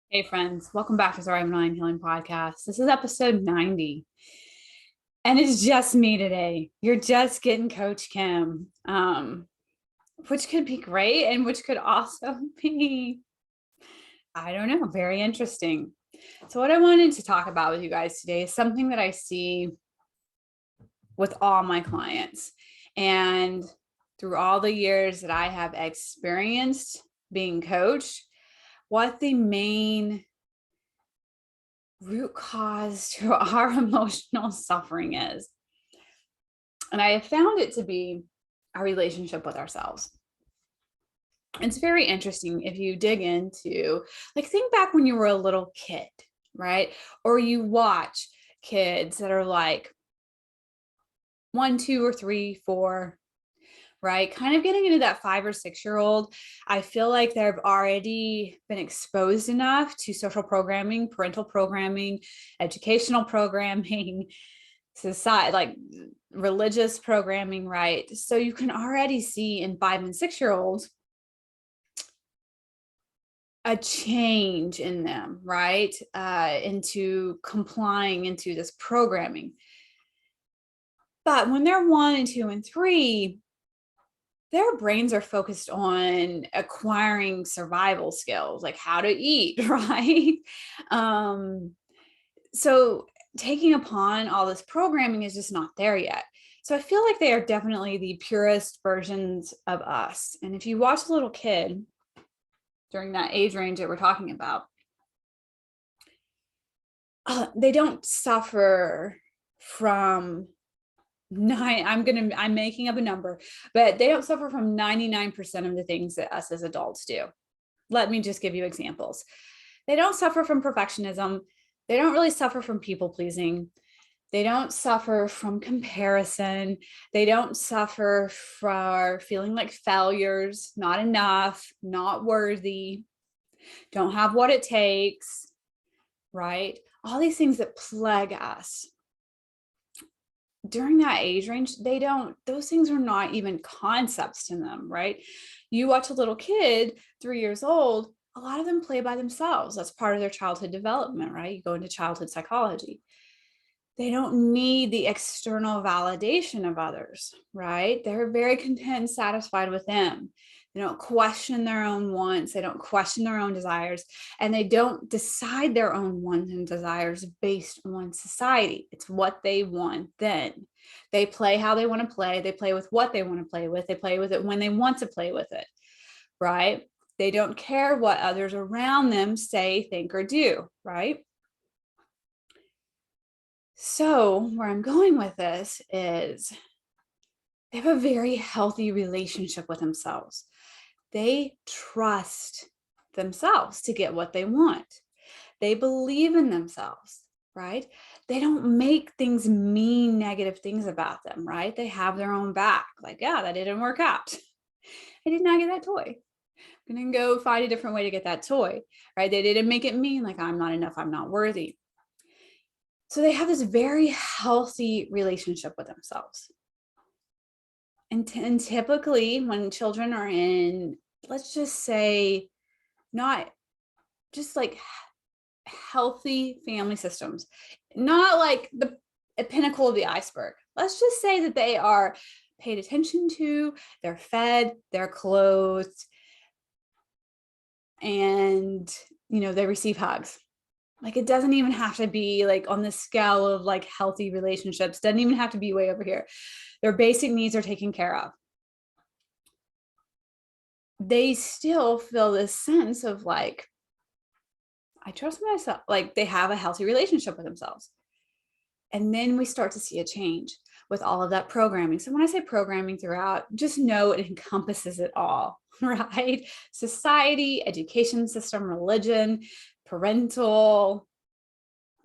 Hey friends, welcome back to the Thrive Online Healing Podcast. This is episode 90. And it's just me today. You're just getting Coach Kim. Which could be great and which could also be, I don't know, very interesting. So what I wanted to talk about with you guys today is something that I see with all my clients. And through all the years that I have experienced being coached, what the main root cause to our emotional suffering is. And I have found it to be our relationship with ourselves. It's very interesting if you dig into, like, think back when you were a little kid, right? Or you watch kids that are like 1, 2, or 3, 4, right? Kind of getting into that 5 or 6-year-old. I feel like they've already been exposed enough to social programming, parental programming, educational programming, society, like religious programming, right? So you can already see in 5 and 6-year-olds a change in them, right? Into complying into this programming. But when they're 1 and 2 and 3, their brains are focused on acquiring survival skills, like how to eat, right? So taking upon all this programming is just not there yet. So I feel like they are definitely the purest versions of us. And if you watch a little kid during that age range that we're talking about, they don't suffer from I'm making up a number, but they don't suffer from 99% of the things that us as adults do. Let me just give you examples. They don't suffer from perfectionism. They don't really suffer from people pleasing. They don't suffer from comparison. They don't suffer from feeling like failures, not enough, not worthy, don't have what it takes, right? All these things that plague us. During that age range, those things are not even concepts to them, right? You watch a little kid, 3 years old, a lot of them play by themselves. That's part of their childhood development, right? You go into childhood psychology. They don't need the external validation of others, right? They're very content and satisfied with them. They don't question their own wants. They don't question their own desires. And they don't decide their own wants and desires based on society. It's what they want then. They play how they want to play. They play with what they want to play with. They play with it when they want to play with it, right? They don't care what others around them say, think, or do, right? So where I'm going with this is they have a very healthy relationship with themselves. They trust themselves to get what they want. They believe in themselves, right? They don't make things mean negative things about them, right? They have their own back. Like, yeah, that didn't work out. I did not get that toy. I'm going to go find a different way to get that toy, right? They didn't make it mean like I'm not enough, I'm not worthy. So they have this very healthy relationship with themselves. And typically when children are in, let's just say, not just like healthy family systems, not like the pinnacle of the iceberg. Let's just say that they are paid attention to, they're fed, they're clothed, and they receive hugs. Like, it doesn't even have to be like on the scale of like healthy relationships, doesn't even have to be way over here. Their basic needs are taken care of. They still feel this sense of like, I trust myself. Like, they have a healthy relationship with themselves. And then we start to see a change with all of that programming. So when I say programming throughout, just know it encompasses it all, right? Society, education system, religion, parental,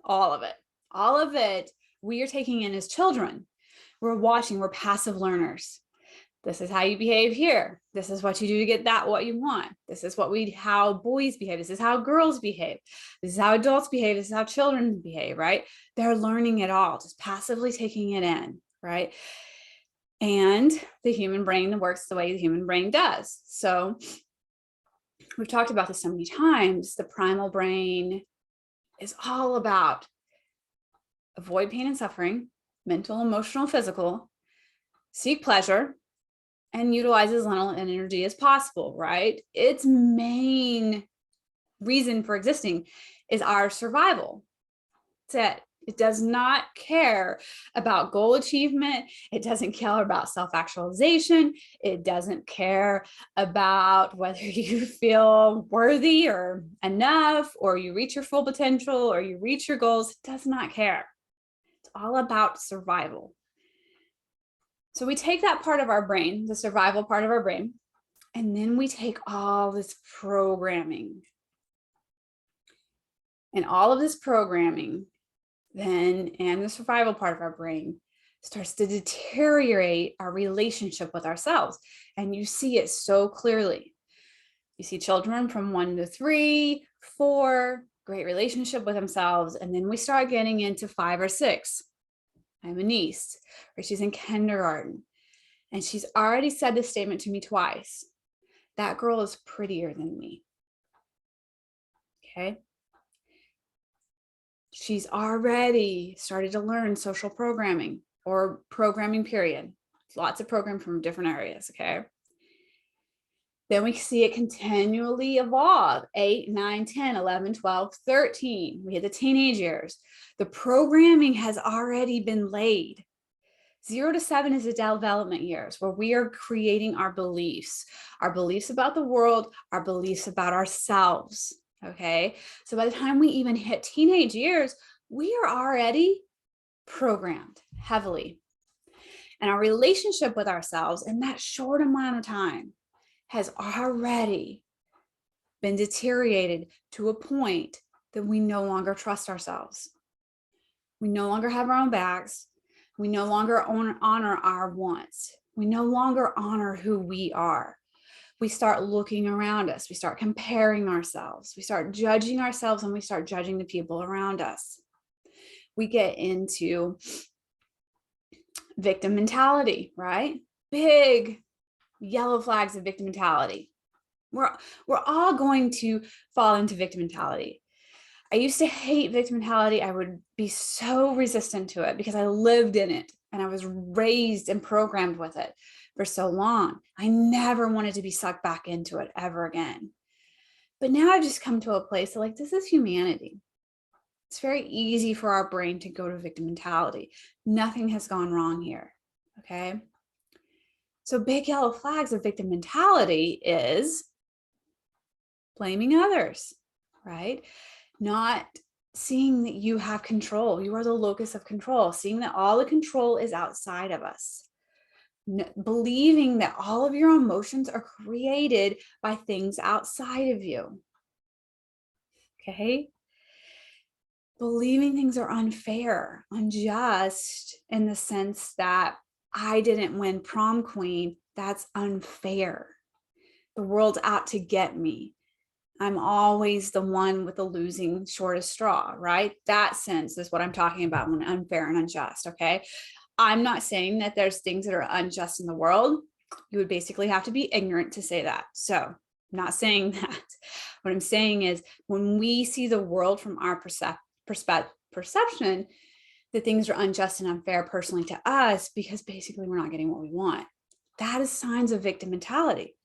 all of it. All of it we are taking in as children. We're watching, we're passive learners. This is how you behave here. This is what you do to get what you want. This is how boys behave. This is how girls behave. This is how adults behave. This is how children behave, right? They're learning it all, just passively taking it in, right? And the human brain works the way the human brain does. So we've talked about this so many times, the primal brain is all about avoid pain and suffering, mental, emotional, physical, seek pleasure, and utilize as little energy as possible, right? Its main reason for existing is our survival. That's it. It does not care about goal achievement. It doesn't care about self-actualization. It doesn't care about whether you feel worthy or enough, or you reach your full potential, or you reach your goals. It does not care. It's all about survival. So we take that part of our brain, the survival part of our brain, and then we take all this programming. And all of this programming then, and the survival part of our brain, starts to deteriorate our relationship with ourselves. And you see it so clearly. You see children from 1 to 3, 4, great relationship with themselves. And then we start getting into 5 or 6. I have a niece, or she's in kindergarten, and she's already said this statement to me twice. That girl is prettier than me. Okay. She's already started to learn social programming or programming, period. Lots of programming from different areas, okay? Then we see it continually evolve. 8, 9, 10, 11, 12, 13. We hit the teenage years. The programming has already been laid. 0 to 7 is the development years where we are creating our beliefs about the world, our beliefs about ourselves. Okay, so by the time we even hit teenage years, we are already programmed heavily. And our relationship with ourselves in that short amount of time has already been deteriorated to a point that we no longer trust ourselves. We no longer have our own backs. We no longer honor our wants. We no longer honor who we are. We start looking around us. We start comparing ourselves. We start judging ourselves, and we start judging the people around us. We get into victim mentality, right? Big yellow flags of victim mentality. We're all going to fall into victim mentality. I used to hate victim mentality. I would be so resistant to it because I lived in it and I was raised and programmed with it for so long. I never wanted to be sucked back into it ever again. But now I've just come to a place of like, this is humanity. It's very easy for our brain to go to victim mentality. Nothing has gone wrong here, okay? So big yellow flags of victim mentality is blaming others, right? Not seeing that you have control. You are the locus of control, seeing that all the control is outside of us. Believing that all of your emotions are created by things outside of you. Okay? Believing things are unfair, unjust, in the sense that I didn't win prom queen. That's unfair. The world's out to get me. I'm always the one with the losing shortest straw, right? That sense is what I'm talking about when unfair and unjust, okay? I'm not saying that there's things that are unjust in the world. You would basically have to be ignorant to say that. So I'm not saying that. What I'm saying is when we see the world from our perception, that things are unjust and unfair personally to us because basically we're not getting what we want. That is signs of victim mentality.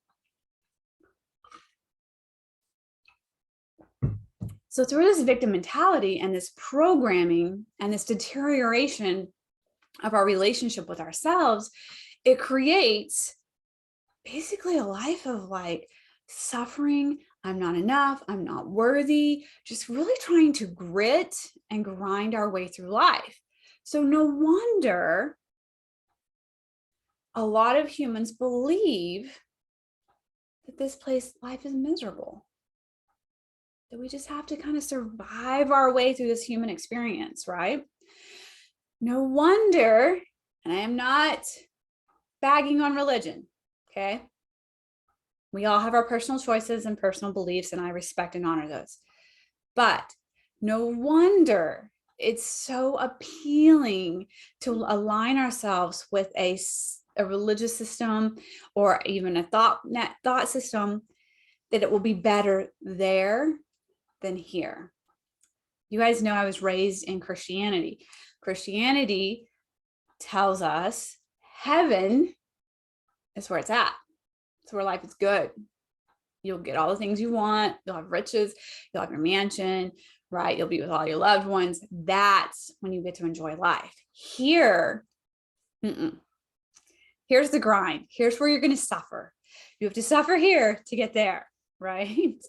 So through this victim mentality and this programming and this deterioration of our relationship with ourselves, it creates basically a life of like suffering. I'm not enough. I'm not worthy. Just really trying to grit and grind our way through life. So no wonder a lot of humans believe that this life is miserable. That we just have to kind of survive our way through this human experience, right? No wonder, and I am not bagging on religion, okay? We all have our personal choices and personal beliefs, and I respect and honor those. But no wonder it's so appealing to align ourselves with a religious system or even a thought system that it will be better there than here. You guys know I was raised in Christianity. Christianity tells us heaven is where it's at. It's where life is good. You'll get all the things you want. You'll have riches. You'll have your mansion, right? You'll be with all your loved ones. That's when you get to enjoy life. Here, here's the grind. Here's where you're going to suffer. You have to suffer here to get there, right?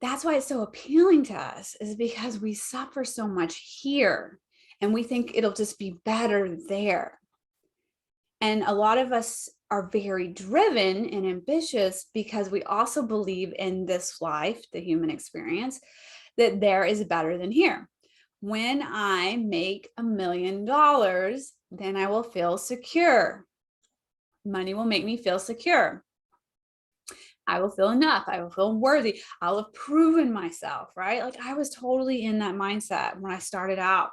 That's why it's so appealing to us, is because we suffer so much here and we think it'll just be better there. And a lot of us are very driven and ambitious because we also believe in this life, the human experience, that there is better than here. When I make $1 million, then I will feel secure. Money will make me feel secure. I will feel enough. I will feel worthy. I'll have proven myself, right? Like I was totally in that mindset when I started out.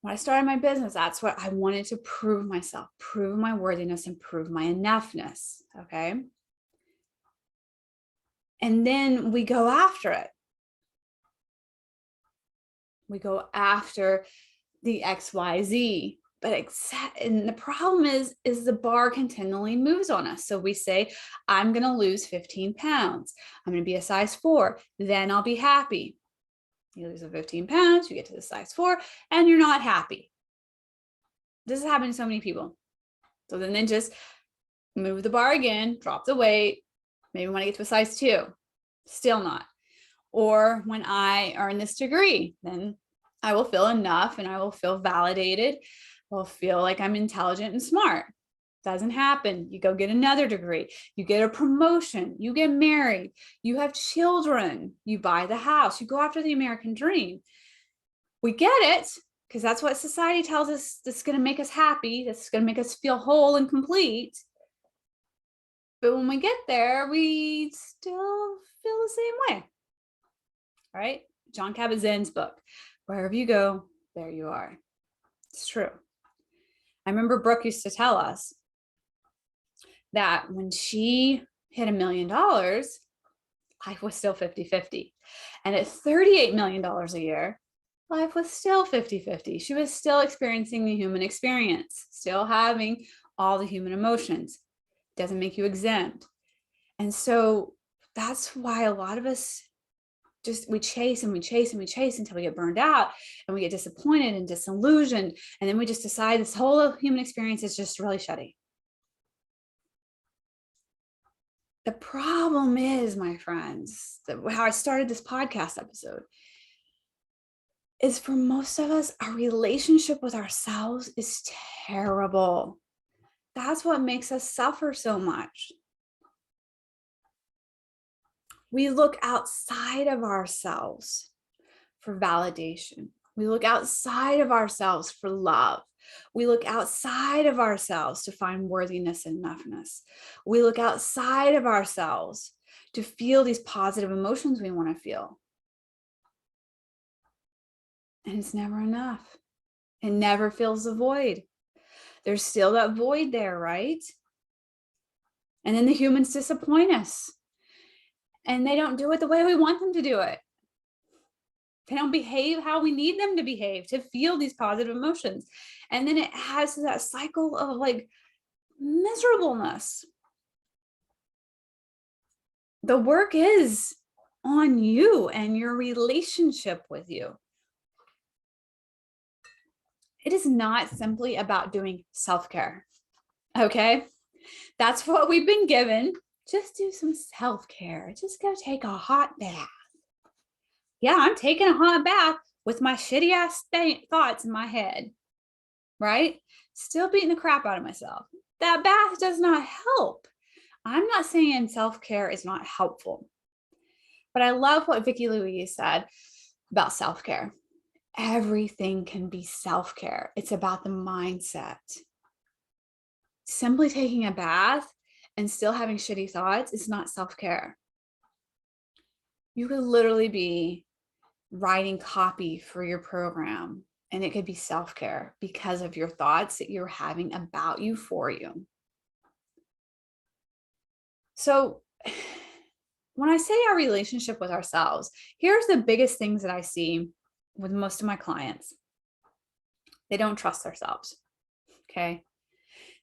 When I started my business, that's what I wanted to prove myself, prove my worthiness and prove my enoughness, okay? And then we go after it. We go after the XYZ, and the problem is the bar continually moves on us. So we say, I'm going to lose 15 pounds. I'm going to be a size 4. Then I'll be happy. You lose the 15 pounds, you get to the size 4, and you're not happy. This is happening to so many people. So then they just move the bar again, drop the weight. Maybe when I get to a size 2, still not. Or when I earn this degree, then I will feel enough and I will feel validated. I'll feel like I'm intelligent and smart. Doesn't happen. You go get another degree, you get a promotion, you get married, you have children, you buy the house, you go after the American dream. We get it because that's what society tells us that's going to make us happy, that's going to make us feel whole and complete. But when we get there, we still feel the same way. All right? Jon Kabat-Zinn's book, Wherever You Go, There You Are. It's true. I remember Brooke used to tell us that when she hit $1 million, life was still 50-50. And at $38 million a year, life was still 50-50. She was still experiencing the human experience, still having all the human emotions. Doesn't make you exempt. And so that's why a lot of us we chase and we chase and we chase until we get burned out and we get disappointed and disillusioned. And then we just decide this whole human experience is just really shitty. The problem is, my friends, how I started this podcast episode is for most of us, our relationship with ourselves is terrible. That's what makes us suffer so much. We look outside of ourselves for validation. We look outside of ourselves for love. We look outside of ourselves to find worthiness and enoughness. We look outside of ourselves to feel these positive emotions we want to feel. And it's never enough. It never fills the void. There's still that void there, right? And then the humans disappoint us. And they don't do it the way we want them to do it. They don't behave how we need them to behave to feel these positive emotions. And then it has that cycle of like miserableness. The work is on you and your relationship with you. It is not simply about doing self-care. Okay? That's what we've been given. Just do some self-care. Just go take a hot bath. Yeah, I'm taking a hot bath with my shitty ass thoughts in my head, right? Still beating the crap out of myself. That bath does not help. I'm not saying self-care is not helpful, but I love what Vicki Louise said about self-care. Everything can be self-care. It's about the mindset. Simply taking a bath and still having shitty thoughts is not self-care. You could literally be writing copy for your program and it could be self-care because of your thoughts that you're having about you for you. So when I say our relationship with ourselves, here's the biggest things that I see with most of my clients. They don't trust themselves. Okay.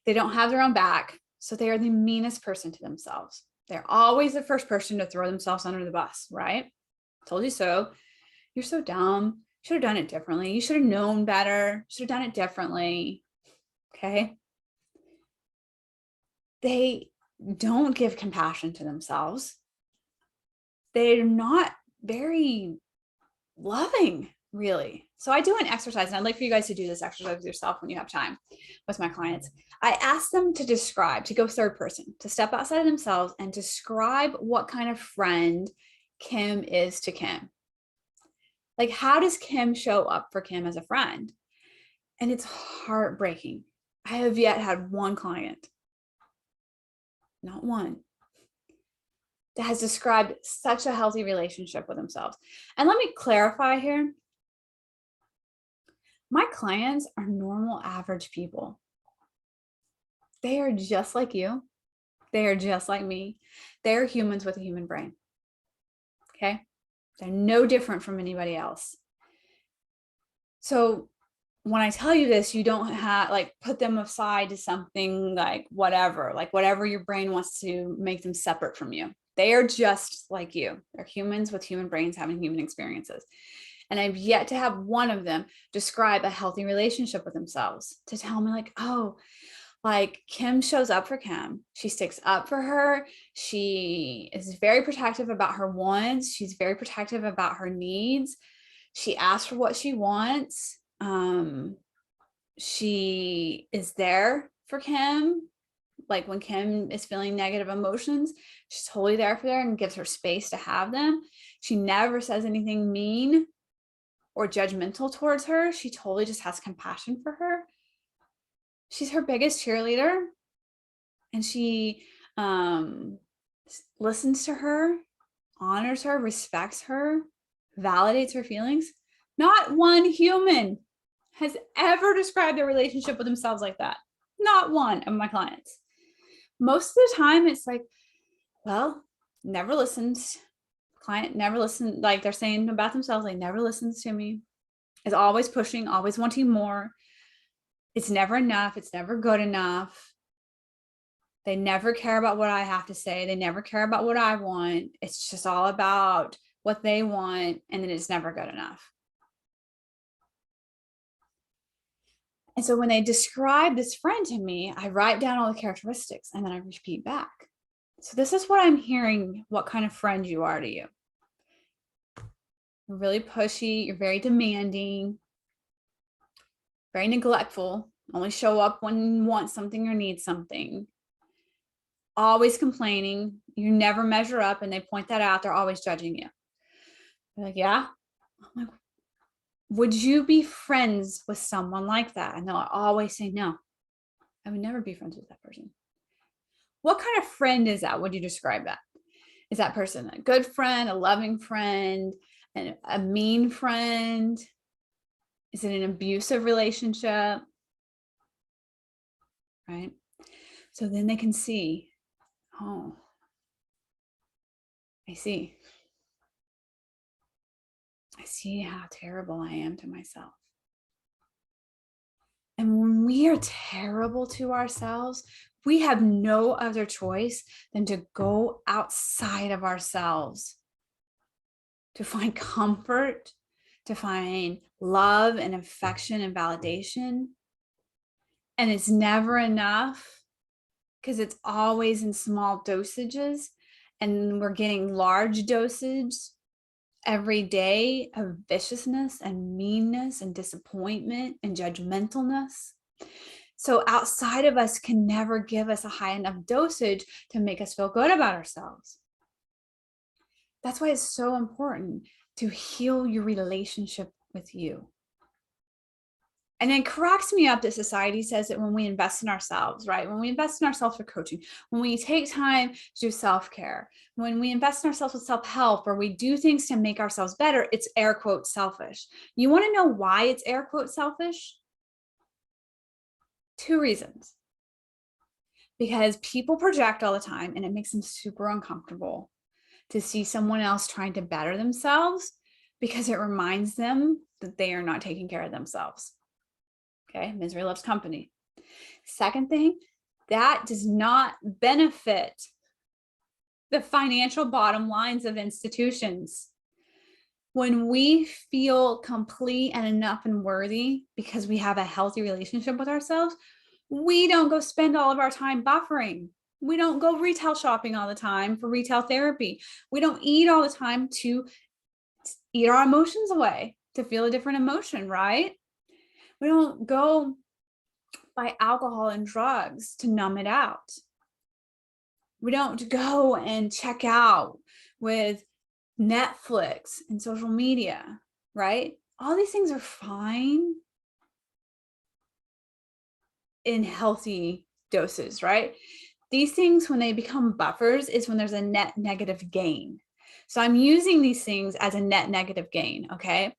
They don't have their own back. So they are the meanest person to themselves. They're always the first person to throw themselves under the bus, right? Told you so. You're so dumb. You should have done it differently. You should have known better. You should have done it differently. Okay. They don't give compassion to themselves. They're not very loving, really. So I do an exercise, and I'd like for you guys to do this exercise with yourself when you have time with my clients. I ask them to describe, to go third person, to step outside of themselves and describe what kind of friend Kim is to Kim. Like, how does Kim show up for Kim as a friend? And it's heartbreaking. I have yet had one client, not one, that has described such a healthy relationship with themselves. And let me clarify here. My clients are normal, average people. They are just like you. They are just like me. They are humans with a human brain. Okay. They're no different from anybody else. So when I tell you this, you don't have like put them aside to something like whatever your brain wants to make them separate from you. They are just like you. They're humans with human brains having human experiences. And I've yet to have one of them describe a healthy relationship with themselves to tell me like, oh, like Kim shows up for Kim. She sticks up for her. She is very protective about her wants. She's very protective about her needs. She asks for what she wants. She is there for Kim. Like when Kim is feeling negative emotions, she's totally there for her and gives her space to have them. She never says anything mean or judgmental towards her. She totally just has compassion for her. She's her biggest cheerleader, and she listens to her, honors her, respects her, validates her feelings. Not one human has ever described their relationship with themselves like that. Not one of my clients. Most of the time, it's like, well, never listens. Client never listened. Like they're saying about themselves, like never listens to me. Is always pushing, always wanting more. It's never enough. It's never good enough. They never care about what I have to say. They never care about what I want. It's just all about what they want, and then it's never good enough. And so when they describe this friend to me, I write down all the characteristics and then I repeat back. So this is what I'm hearing, what kind of friend you are to you. You're really pushy. You're very demanding, very neglectful, only show up when you want something or need something. Always complaining. You never measure up, and they point that out. They're always judging you. They're like, yeah. I'm like, would you be friends with someone like that? And they'll always say, no, I would never be friends with that person. What kind of friend is that? Would you describe that? Is that person a good friend, a loving friend, a mean friend? Is it an abusive relationship? Right? So then they can see, oh, I see. I see how terrible I am to myself. And when we are terrible to ourselves, we have no other choice than to go outside of ourselves to find comfort, to find love and affection and validation. And it's never enough because it's always in small dosages, and we're getting large dosages every day of viciousness and meanness and disappointment and judgmentalness. So outside of us can never give us a high enough dosage to make us feel good about ourselves. That's why it's so important to heal your relationship with you. And it cracks me up that society says that when we invest in ourselves, right? When we invest in ourselves for coaching, when we take time to do self-care, when we invest in ourselves with self-help, or we do things to make ourselves better, it's air quote selfish. You want to know why it's air quote selfish? Two reasons. because people project all the time and it makes them super uncomfortable to see someone else trying to better themselves because it reminds them that they are not taking care of themselves. Okay, misery loves company. Second thing, that does not benefit the financial bottom lines of institutions. When we feel complete and enough and worthy because we have a healthy relationship with ourselves, we don't go spend all of our time buffering. We don't go retail shopping all the time for retail therapy. We don't eat all the time to eat our emotions away, to feel a different emotion, right? We don't go buy alcohol and drugs to numb it out. We don't go and check out with Netflix and social media, right? All these things are fine in healthy doses, right? These things, when they become buffers, is when there's a net negative gain. So I'm using these things as a net negative gain, okay?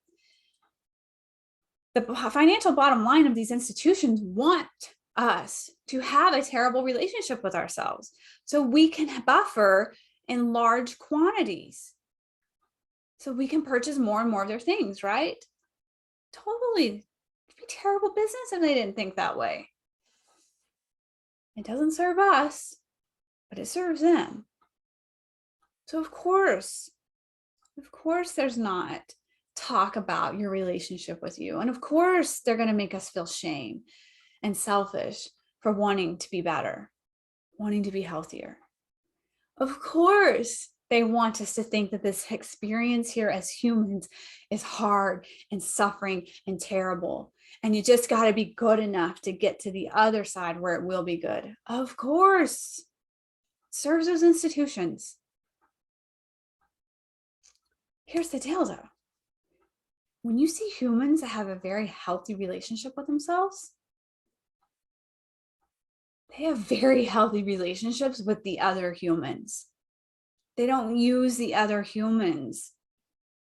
The financial bottom line of these institutions want us to have a terrible relationship with ourselves so we can buffer in large quantities. So we can purchase more and more of their things, right? Totally. It'd be terrible business if they didn't think that way. It doesn't serve us, but it serves them. So of course there's not talk about your relationship with you. And of course they're going to make us feel shame and selfish for wanting to be better, wanting to be healthier. Of course they want us to think that this experience here as humans is hard and suffering and terrible. And you just got to be good enough to get to the other side where it will be good. Of course, it serves those institutions. Here's the deal though. When you see humans that have a very healthy relationship with themselves, they have very healthy relationships with the other humans. They don't use the other humans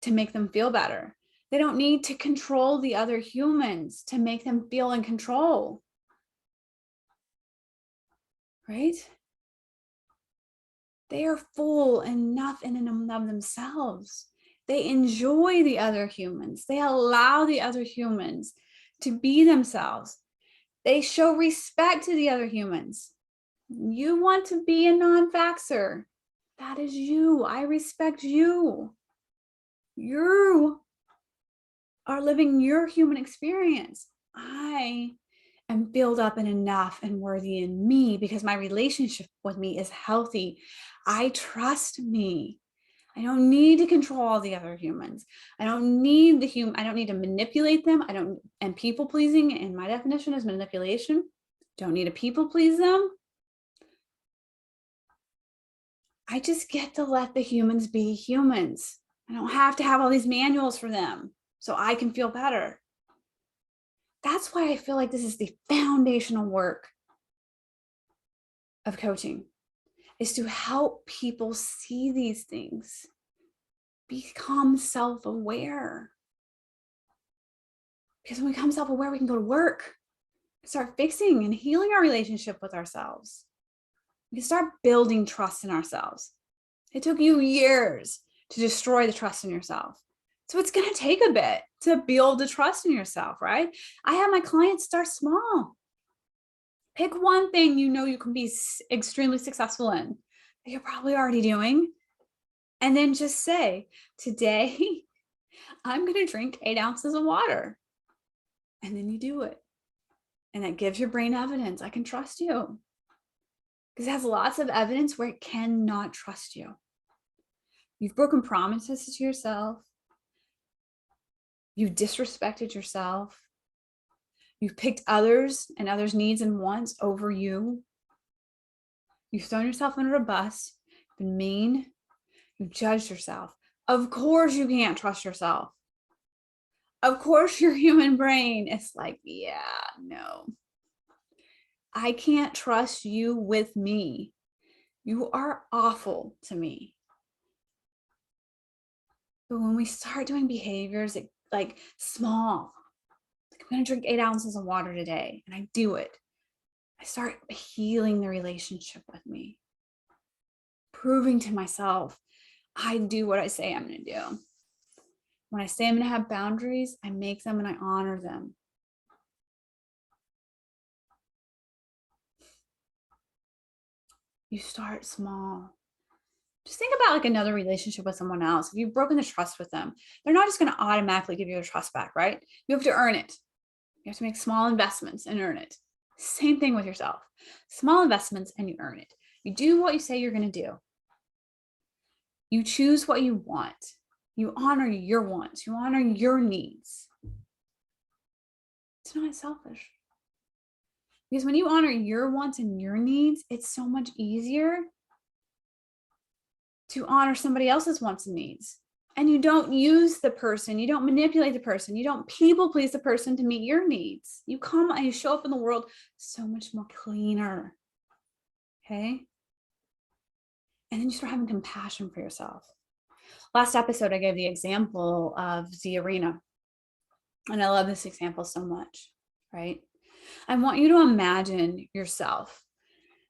to make them feel better. They don't need to control the other humans to make them feel in control. Right? They are full enough in and of themselves. They enjoy the other humans. They allow the other humans to be themselves. They show respect to the other humans. You want to be a non-vaxxer. That is you. I respect you. You are living your human experience. I am filled up and enough and worthy in me because my relationship with me is healthy. I trust me. I don't need to control all the other humans. I don't need I don't need to manipulate them. And people pleasing, in my definition, is manipulation. Don't need to people please them. I just get to let the humans be humans. I don't have to have all these manuals for them so I can feel better. That's why I feel like this is the foundational work of coaching, is to help people see these things, become self-aware. Because when we become self-aware, we can go to work, start fixing and healing our relationship with ourselves. We can start building trust in ourselves. It took you years to destroy the trust in yourself. So it's going to take a bit to build the trust in yourself, right? I have my clients start small. Pick one thing you know you can be extremely successful in that you're probably already doing. And then just say, today, I'm going to drink 8 ounces of water. And then you do it. And that gives your brain evidence. I can trust you. Because it has lots of evidence where it cannot trust you. You've broken promises to yourself. You've disrespected yourself. You've picked others and others' needs and wants over you. You've thrown yourself under a bus, been mean. You've judged yourself. Of course you can't trust yourself. Of course your human brain is like, yeah, no. I can't trust you with me. You are awful to me. But when we start doing behaviors like small, like I'm going to drink 8 ounces of water today, and I do it. I start healing the relationship with me, proving to myself, I do what I say I'm going to do. When I say I'm going to have boundaries, I make them and I honor them. You start small. Just think about like another relationship with someone else. If you've broken the trust with them, they're not just going to automatically give you the trust back, right? You have to earn it. You have to make small investments and earn it. Same thing with yourself. Small investments and you earn it. You do what you say you're going to do. You choose what you want. You honor your wants. You honor your needs. It's not selfish. Because when you honor your wants and your needs, it's so much easier to honor somebody else's wants and needs. And you don't use the person, you don't manipulate the person, you don't people please the person to meet your needs. You come and you show up in the world so much more cleaner. Okay? And then you start having compassion for yourself. Last episode, I gave the example of the arena. And I love this example so much, right? I want you to imagine yourself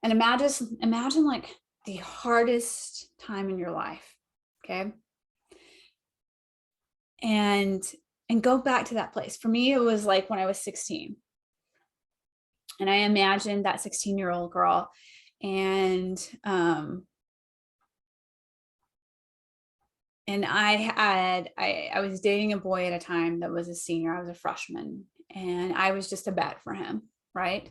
and imagine like the hardest time in your life, okay? And go back to that place. For me, it was like when I was 16. And I imagined that 16-year-old girl and I was dating a boy at a time that was a senior. I was a freshman and I was just a bet for him, right?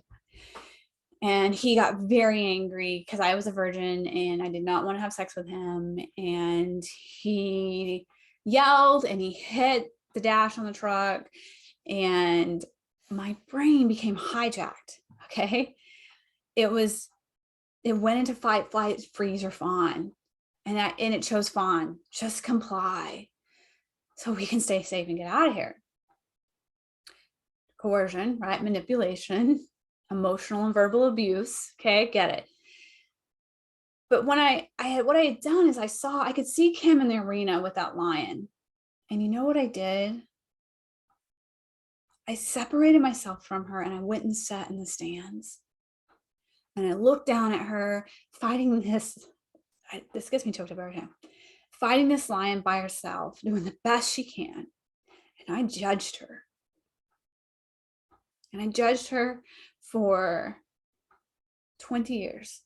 And he got very angry because I was a virgin and I did not want to have sex with him. And he yelled and he hit the dash on the truck and my brain became hijacked. Okay. It went into fight, flight, freeze, or fawn. And it chose fawn, just comply so we can stay safe and get out of here. Coercion, right? Manipulation, emotional and verbal abuse. Okay, get it. But when what I had done is I could see Kim in the arena with that lion. And you know what I did? I separated myself from her and I went and sat in the stands. And I looked down at her fighting this gets me choked up every time. Fighting this lion by herself, doing the best she can. And I judged her. And I judged her for 20 years.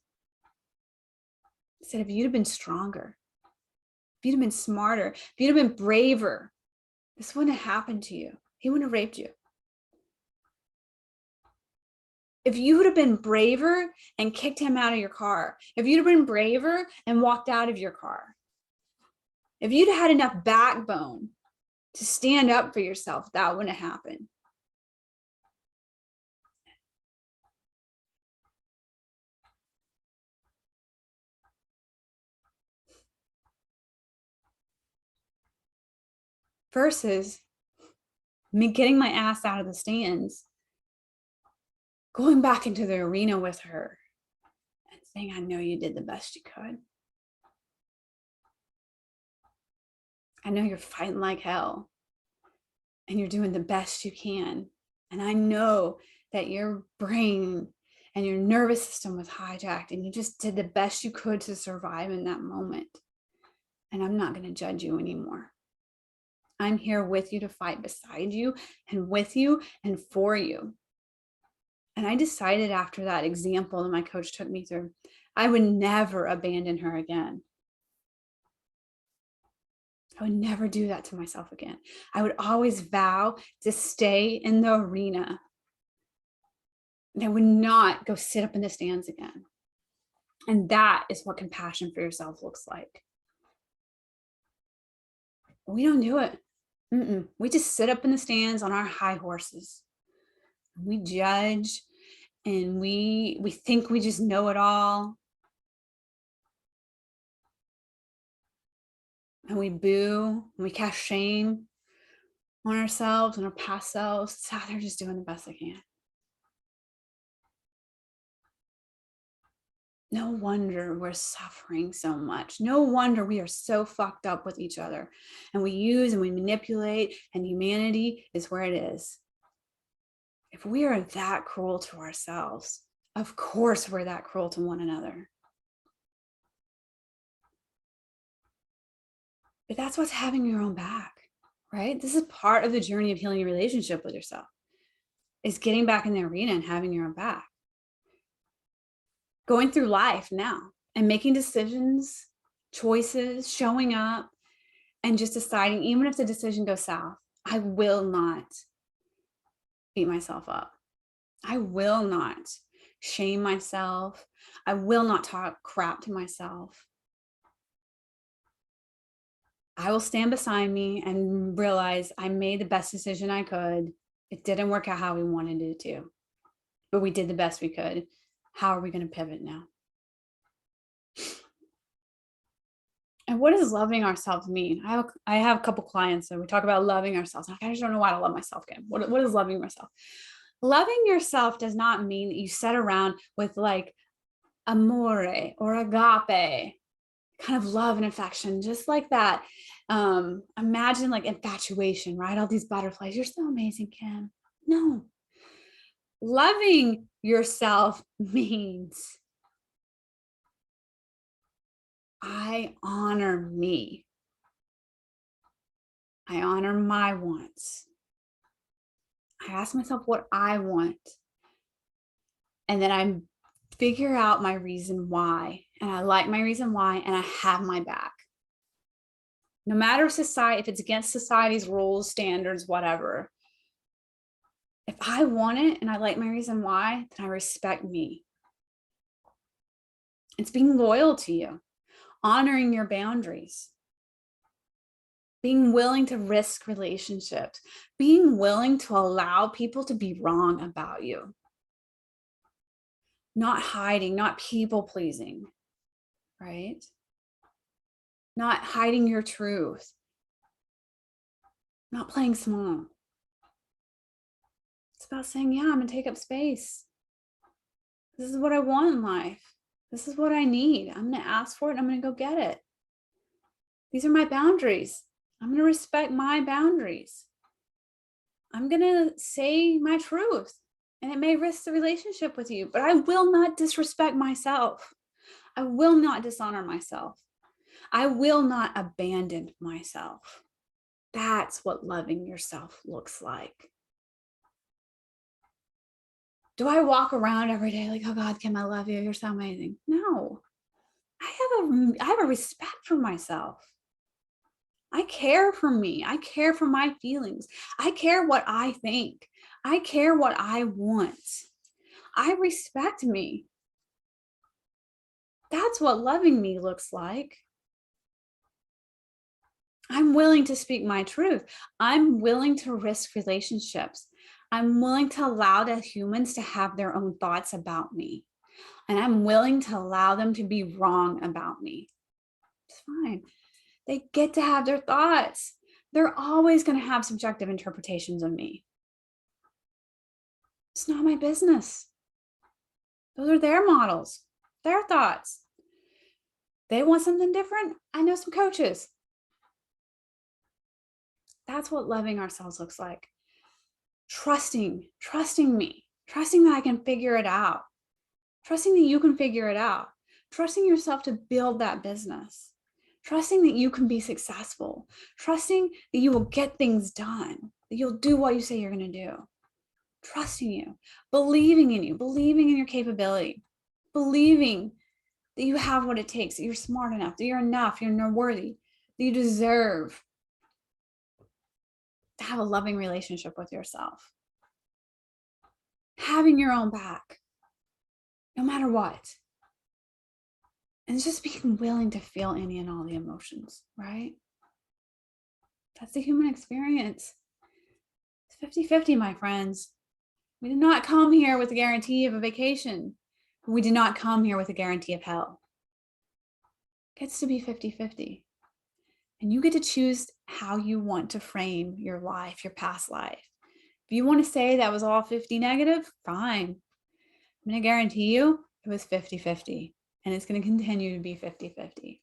I said, if you'd have been stronger, if you'd have been smarter, if you'd have been braver, this wouldn't have happened to you. He wouldn't have raped you. If you would have been braver and kicked him out of your car, if you'd have been braver and walked out of your car, if you'd had enough backbone to stand up for yourself, that wouldn't have happened. Versus me getting my ass out of the stands, going back into the arena with her and saying, I know you did the best you could. I know you're fighting like hell and you're doing the best you can. And I know that your brain and your nervous system was hijacked and you just did the best you could to survive in that moment. And I'm not going to judge you anymore. I'm here with you to fight beside you and with you and for you. And I decided after that example that my coach took me through, I would never abandon her again. I would never do that to myself again. I would always vow to stay in the arena. And I would not go sit up in the stands again. And that is what compassion for yourself looks like. We don't do it. We just sit up in the stands on our high horses. We judge and we think we just know it all. And we boo and we cast shame on ourselves and our past selves. It's how they're just doing the best they can. No wonder we're suffering so much. No wonder we are so fucked up with each other. And we use and we manipulate, and humanity is where it is. If we are that cruel to ourselves, Of course, we're that cruel to one another. But that's what's having your own back, right? This is part of the journey of healing your relationship with yourself, is getting back in the arena and having your own back. Going through life now and making decisions, choices, showing up, and just deciding, even if the decision goes south, I will not beat myself up. I will not shame myself. I will not talk crap to myself. I will stand beside me and realize I made the best decision I could. It didn't work out how we wanted it to, but we did the best we could. How are we going to pivot now? And what does loving ourselves mean? I have a couple clients that we talk about loving ourselves. I just don't know why to love myself again. What is loving myself? Loving yourself does not mean that you sit around with like amore or agape kind of love and affection, just like that. Imagine like infatuation, right? All these butterflies. You're so amazing, Kim. No. Loving yourself means I honor me. I honor my wants. I ask myself what I want. And then I figure out my reason why. And I like my reason why, and I have my back. No matter society, if it's against society's rules, standards, whatever. If I want it and I like my reason why, then I respect me. It's being loyal to you, honoring your boundaries, being willing to risk relationships, being willing to allow people to be wrong about you, not hiding, not people pleasing, right? Not hiding your truth, not playing small. It's about saying, yeah, I'm going to take up space. This is what I want in life. This is what I need. I'm going to ask for it and I'm going to go get it. These are my boundaries. I'm going to respect my boundaries. I'm going to say my truth, and it may risk the relationship with you, but I will not disrespect myself. I will not dishonor myself. I will not abandon myself. That's what loving yourself looks like. Do I walk around every day like, oh God, Kim, I love you. You're so amazing. No, I have a respect for myself. I care for me. I care for my feelings. I care what I think. I care what I want. I respect me. That's what loving me looks like. I'm willing to speak my truth. I'm willing to risk relationships. I'm willing to allow the humans to have their own thoughts about me. And I'm willing to allow them to be wrong about me. It's fine. They get to have their thoughts. They're always going to have subjective interpretations of me. It's not my business. Those are their models, their thoughts. They want something different. I know some coaches. That's what loving ourselves looks like. Trusting me, trusting that I can figure it out, trusting that you can figure it out, trusting yourself to build that business, trusting that you can be successful, trusting that you will get things done, that you'll do what you say you're going to do, trusting you, believing in you, believing in your capability, believing that you have what it takes, that you're smart enough, you're worthy, that you deserve to have a loving relationship with yourself. Having your own back, no matter what. And it's just being willing to feel any and all the emotions, right? That's the human experience. It's 50-50, my friends. We did not come here with a guarantee of a vacation. We did not come here with a guarantee of hell. It gets to be 50-50. And you get to choose how you want to frame your life, your past life. If you want to say that was all 50 negative, fine. I'm going to guarantee you it was 50-50. And it's going to continue to be 50-50.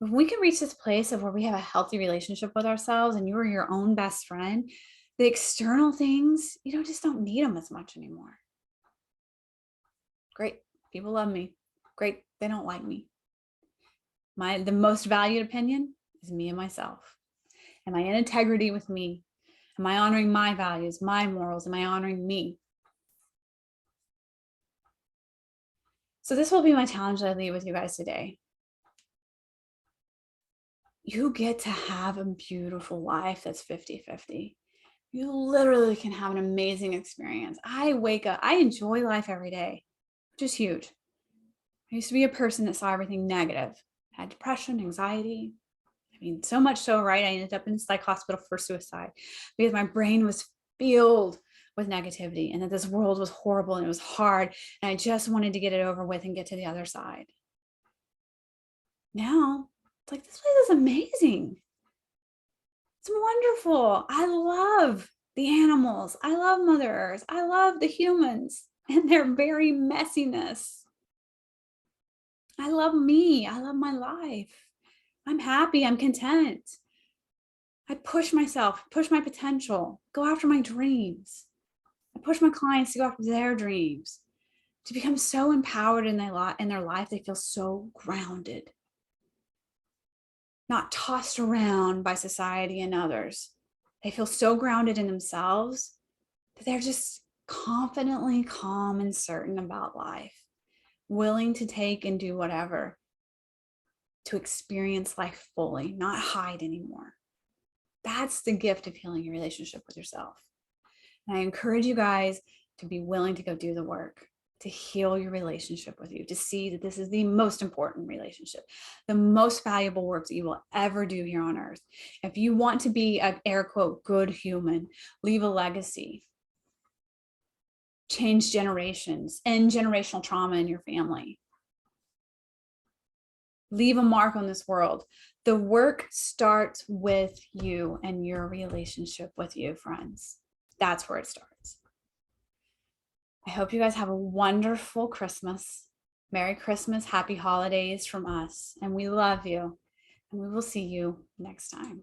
If we can reach this place of where we have a healthy relationship with ourselves and you're your own best friend, the external things, just don't need them as much anymore. Great. People love me. Great. They don't like me. The most valued opinion is me and myself. Am I in integrity with me? Am I honoring my values, my morals? Am I honoring me? So this will be my challenge that I leave with you guys today. You get to have a beautiful life that's 50-50. You literally can have an amazing experience. I wake up, I enjoy life every day, which is huge. I used to be a person that saw everything negative. I had depression, anxiety. I mean, so much so, right? I ended up in a psych hospital for suicide because my brain was filled with negativity and that this world was horrible and it was hard. And I just wanted to get it over with and get to the other side. Now, it's like, this place is amazing. It's wonderful. I love the animals. I love Mother Earth. I love the humans and their very messiness. I love me. I love my life. I'm happy. I'm content. I push myself, push my potential, go after my dreams. I push my clients to go after their dreams, to become so empowered in their life. They feel so grounded, not tossed around by society and others. They feel so grounded in themselves that they're just confidently calm and certain about life, willing to take and do whatever to experience life fully, not hide anymore. That's the gift of healing your relationship with yourself. And I encourage you guys to be willing to go do the work, to heal your relationship with you, to see that this is the most important relationship, the most valuable work that you will ever do here on earth. If you want to be an air quote good human, leave a legacy, change generations, end generational trauma in your family, leave a mark on this world. The work starts with you and your relationship with you, friends. That's where it starts. I hope you guys have a wonderful Christmas. Merry Christmas, happy holidays from us. And we love you. And we will see you next time.